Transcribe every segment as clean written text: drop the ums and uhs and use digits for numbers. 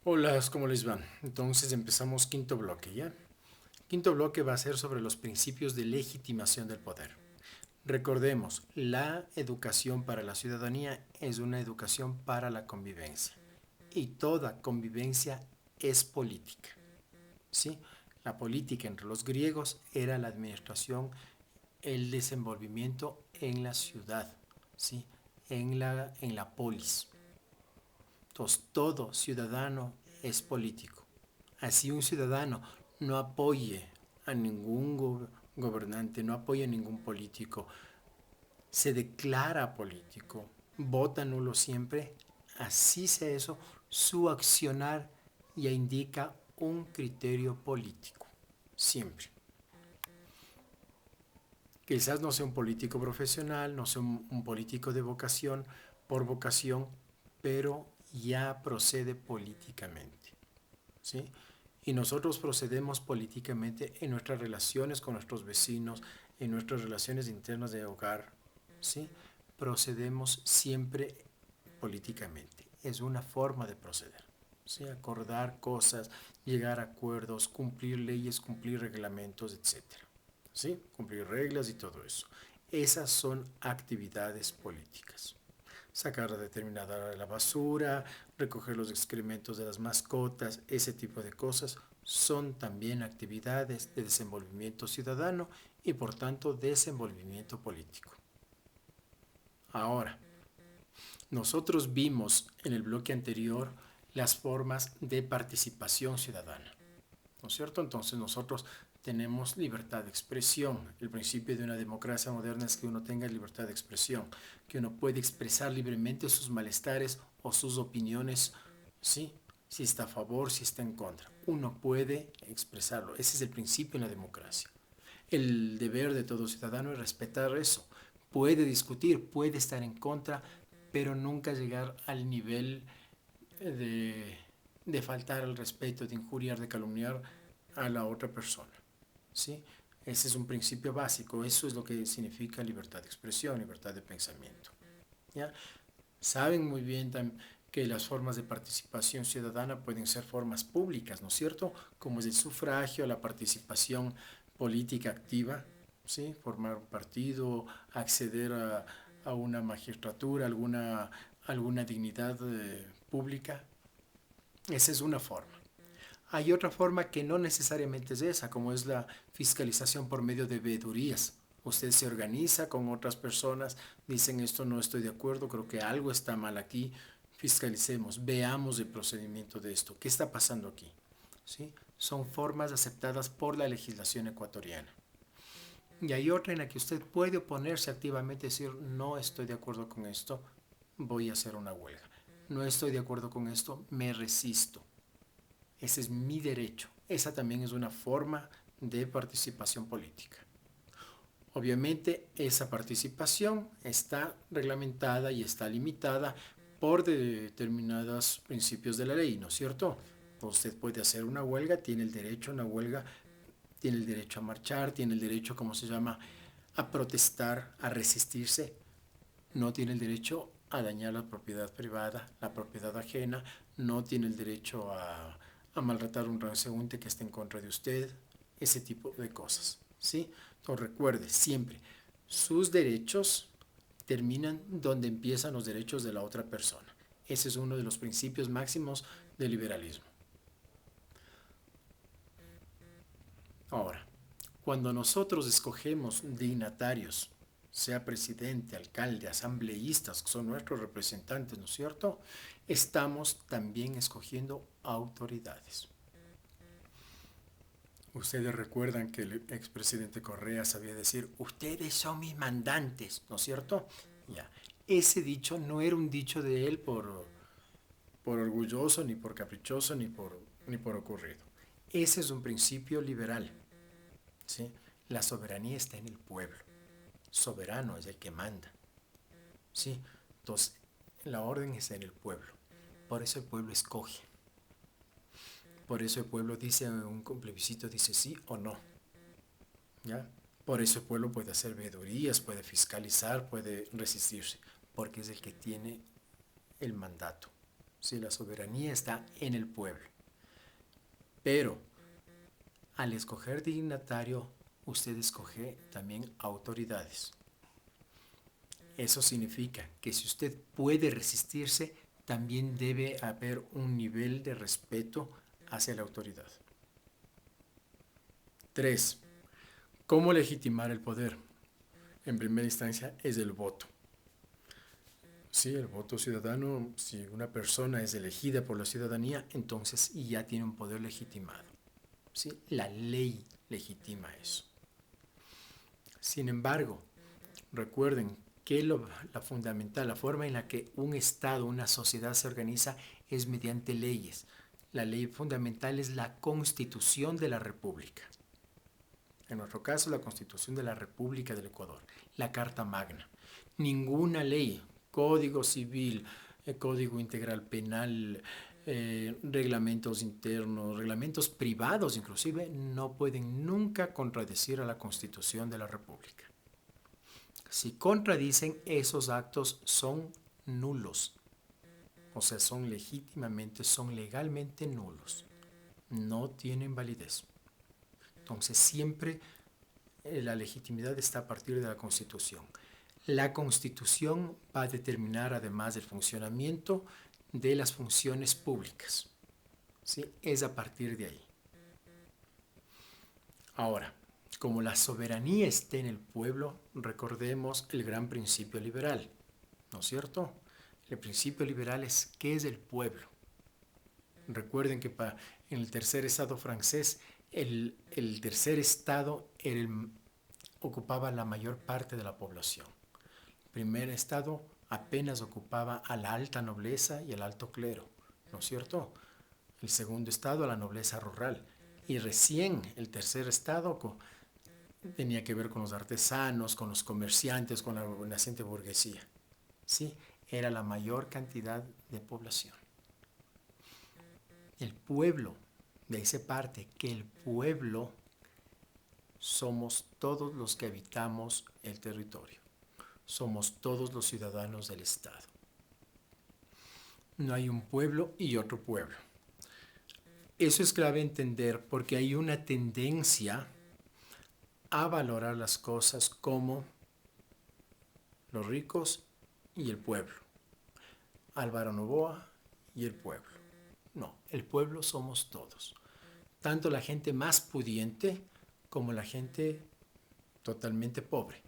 Hola, ¿cómo les va? Entonces empezamos quinto bloque, ¿ya? Quinto bloque va a ser sobre los principios de legitimación del poder. Recordemos, la educación para la ciudadanía es una educación para la convivencia. Y toda convivencia es política, ¿sí? La política entre los griegos era la administración, el desenvolvimiento en la ciudad, ¿sí? En la polis. Entonces, todo ciudadano es político. Así un ciudadano no apoye a ningún gobernante, no apoya a ningún político, se declara político, vota nulo siempre, así sea eso, su accionar ya indica un criterio político, siempre. Quizás no sea un político profesional, no sea un político de vocación, por vocación, pero ya procede políticamente, ¿sí? Y nosotros procedemos políticamente en nuestras relaciones con nuestros vecinos, en nuestras relaciones internas de hogar, ¿sí? Procedemos siempre políticamente. Es una forma de proceder, ¿sí? Acordar cosas, llegar a acuerdos, cumplir leyes, cumplir reglamentos, etcétera, ¿sí? Cumplir reglas y todo eso. Esas son actividades políticas. Sacar determinada la basura, recoger los excrementos de las mascotas, ese tipo de cosas son también actividades de desenvolvimiento ciudadano y por tanto desenvolvimiento político. Ahora, nosotros vimos en el bloque anterior las formas de participación ciudadana, ¿no es cierto? Entonces nosotros tenemos libertad de expresión. El principio de una democracia moderna es que uno tenga libertad de expresión, que uno puede expresar libremente sus malestares o sus opiniones, ¿sí? Si está a favor, si está en contra. Uno puede expresarlo. Ese es el principio en la democracia. El deber de todo ciudadano es respetar eso. Puede discutir, puede estar en contra, pero nunca llegar al nivel de faltar al respeto, de injuriar, de calumniar a la otra persona, ¿sí? Ese es un principio básico, eso es lo que significa libertad de expresión, libertad de pensamiento, ¿ya? Saben muy bien que las formas de participación ciudadana pueden ser formas públicas, ¿no es cierto? Como es el sufragio, la participación política activa, ¿sí? Formar un partido, acceder a una magistratura, alguna dignidad pública. Esa es una forma. Hay otra forma que no necesariamente es esa, como es la fiscalización por medio de veedurías. Usted se organiza con otras personas, dicen esto no estoy de acuerdo, creo que algo está mal aquí, fiscalicemos, veamos el procedimiento de esto, qué está pasando aquí, ¿sí? Son formas aceptadas por la legislación ecuatoriana. Y hay otra en la que usted puede oponerse activamente y decir no estoy de acuerdo con esto, voy a hacer una huelga. No estoy de acuerdo con esto, me resisto. Ese es mi derecho. Esa también es una forma de participación política. Obviamente esa participación está reglamentada y está limitada por determinados principios de la ley, ¿no es cierto? Usted puede hacer una huelga, tiene el derecho a una huelga, tiene el derecho a marchar, tiene el derecho, ¿cómo se llama?, a protestar, a resistirse. No tiene el derecho a dañar la propiedad privada, la propiedad ajena, no tiene el derecho a maltratar a un transeúnte que esté en contra de usted, ese tipo de cosas, ¿sí? Entonces recuerde siempre, sus derechos terminan donde empiezan los derechos de la otra persona. Ese es uno de los principios máximos del liberalismo. Ahora, cuando nosotros escogemos dignatarios, sea presidente, alcalde, asambleístas, que son nuestros representantes, ¿no es cierto? Estamos también escogiendo autoridades. Ustedes recuerdan que el expresidente Correa sabía decir, ustedes son mis mandantes, ¿no es cierto? Ya. Ese dicho no era un dicho de él por orgulloso, ni por caprichoso, ni por ocurrido. Ese es un principio liberal, ¿sí? La soberanía está en el pueblo. Soberano es el que manda, ¿sí? Entonces, la orden está en el pueblo. Por eso el pueblo escoge. Por eso el pueblo dice en un plebiscito, dice sí o no, ¿ya? Por eso el pueblo puede hacer veedurías, puede fiscalizar, puede resistirse, porque es el que tiene el mandato, Sí, la soberanía está en el pueblo. Pero al escoger dignatario, usted escoge también autoridades. Eso significa que si usted puede resistirse, también debe haber un nivel de respeto hacia la autoridad. 3. ¿Cómo legitimar el poder? En primera instancia es el voto. Sí, el voto ciudadano, si una persona es elegida por la ciudadanía, entonces ya tiene un poder legitimado. ¿Sí? La ley legitima eso. Sin embargo, recuerden que la fundamental, la forma en la que un Estado, una sociedad se organiza es mediante leyes. La ley fundamental es la Constitución de la República. En nuestro caso, la Constitución de la República del Ecuador, la Carta Magna. Ninguna ley, Código Civil, Código Integral Penal, reglamentos internos, reglamentos privados inclusive, no pueden nunca contradecir a la Constitución de la República. Si contradicen, esos actos son nulos. O sea, son legítimamente, son legalmente nulos. No tienen validez. Entonces, siempre la legitimidad está a partir de la Constitución. La Constitución va a determinar además el funcionamiento de las funciones públicas. ¿Sí? Es a partir de ahí. Ahora, como la soberanía está en el pueblo, recordemos el gran principio liberal, ¿no es cierto? El principio liberal es ¿qué es el pueblo? Recuerden que en el tercer estado francés, el tercer estado ocupaba la mayor parte de la población. El primer estado apenas ocupaba a la alta nobleza y al alto clero, ¿no es cierto? El segundo estado a la nobleza rural. Y recién el tercer estado tenía que ver con los artesanos, con los comerciantes, con la naciente burguesía. ¿Sí? Era la mayor cantidad de población. El pueblo, de ahí se parte que el pueblo somos todos los que habitamos el territorio. Somos todos los ciudadanos del Estado. No hay un pueblo y otro pueblo. Eso es clave entender porque hay una tendencia a valorar las cosas como los ricos y el pueblo. Álvaro Noboa y el pueblo. No, el pueblo somos todos. Tanto la gente más pudiente como la gente totalmente pobre.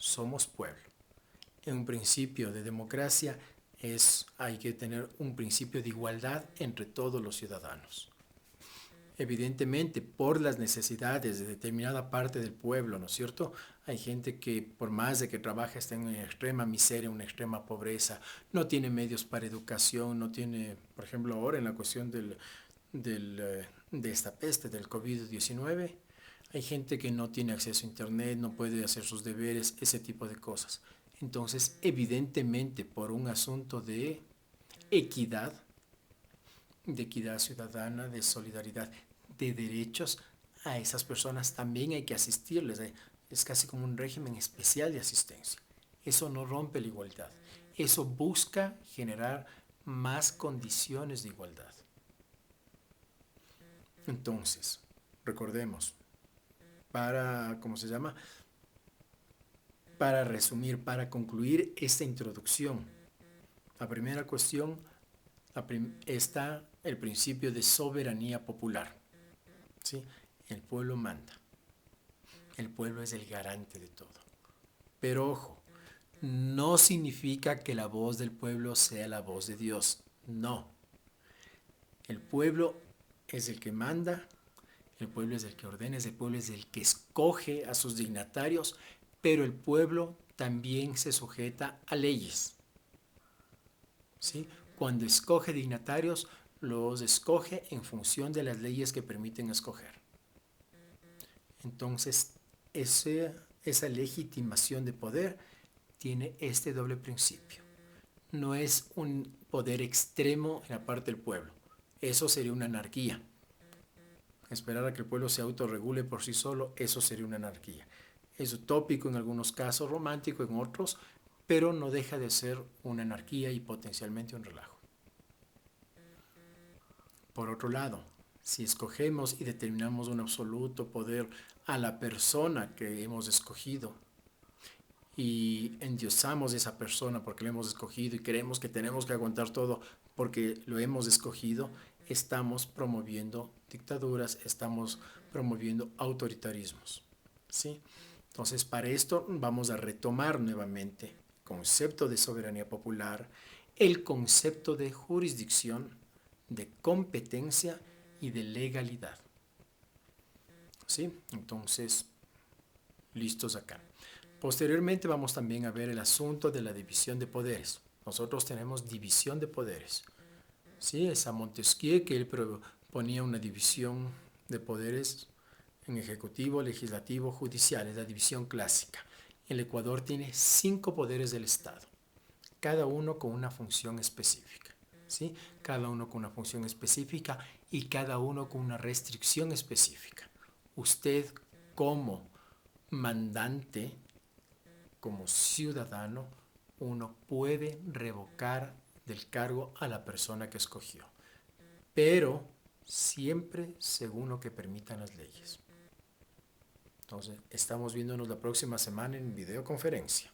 Somos pueblo. En un principio de democracia hay que tener un principio de igualdad entre todos los ciudadanos. Evidentemente, por las necesidades de determinada parte del pueblo, ¿no es cierto? Hay gente que por más de que trabaja está en una extrema miseria, una extrema pobreza, no tiene medios para educación, no tiene, por ejemplo, ahora en la cuestión de esta peste, del COVID-19, hay gente que no tiene acceso a internet, no puede hacer sus deberes, ese tipo de cosas. Entonces, evidentemente, por un asunto de equidad ciudadana, de solidaridad, de derechos, a esas personas también hay que asistirles. Es casi como un régimen especial de asistencia. Eso no rompe la igualdad. Eso busca generar más condiciones de igualdad. Entonces, recordemos, ¿cómo se llama? Para resumir, para concluir esta introducción, la primera cuestión está el principio de soberanía popular. ¿Sí? El pueblo manda. El pueblo es el garante de todo. Pero ojo, no significa que la voz del pueblo sea la voz de Dios. No. El pueblo es el que manda, el pueblo es el que ordena, el pueblo es el que escoge a sus dignatarios, pero el pueblo también se sujeta a leyes. ¿Sí? Cuando escoge dignatarios, los escoge en función de las leyes que permiten escoger. Entonces, esa legitimación de poder tiene este doble principio. No es un poder extremo en la parte del pueblo. Eso sería una anarquía. Esperar a que el pueblo se autorregule por sí solo, eso sería una anarquía. Es utópico en algunos casos, romántico en otros, pero no deja de ser una anarquía y potencialmente un relajo. Por otro lado, si escogemos y determinamos un absoluto poder a la persona que hemos escogido y endiosamos a esa persona porque lo hemos escogido y creemos que tenemos que aguantar todo porque lo hemos escogido, estamos promoviendo dictaduras, estamos promoviendo autoritarismos, ¿sí? Entonces, para esto vamos a retomar nuevamente el concepto de soberanía popular, el concepto de jurisdicción, de competencia y de legalidad, ¿sí? Entonces, listos acá. Posteriormente vamos también a ver el asunto de la división de poderes. Nosotros tenemos división de poderes. ¿Sí? Es a Montesquieu que él proponía una división de poderes en ejecutivo, legislativo, judicial. Es la división clásica. El Ecuador tiene 5 poderes del Estado, cada uno con una función específica. ¿Sí? Cada uno con una función específica y cada uno con una restricción específica. Usted como mandante, como ciudadano, uno puede revocar del cargo a la persona que escogió, pero siempre según lo que permitan las leyes. Entonces, estamos viéndonos la próxima semana en videoconferencia.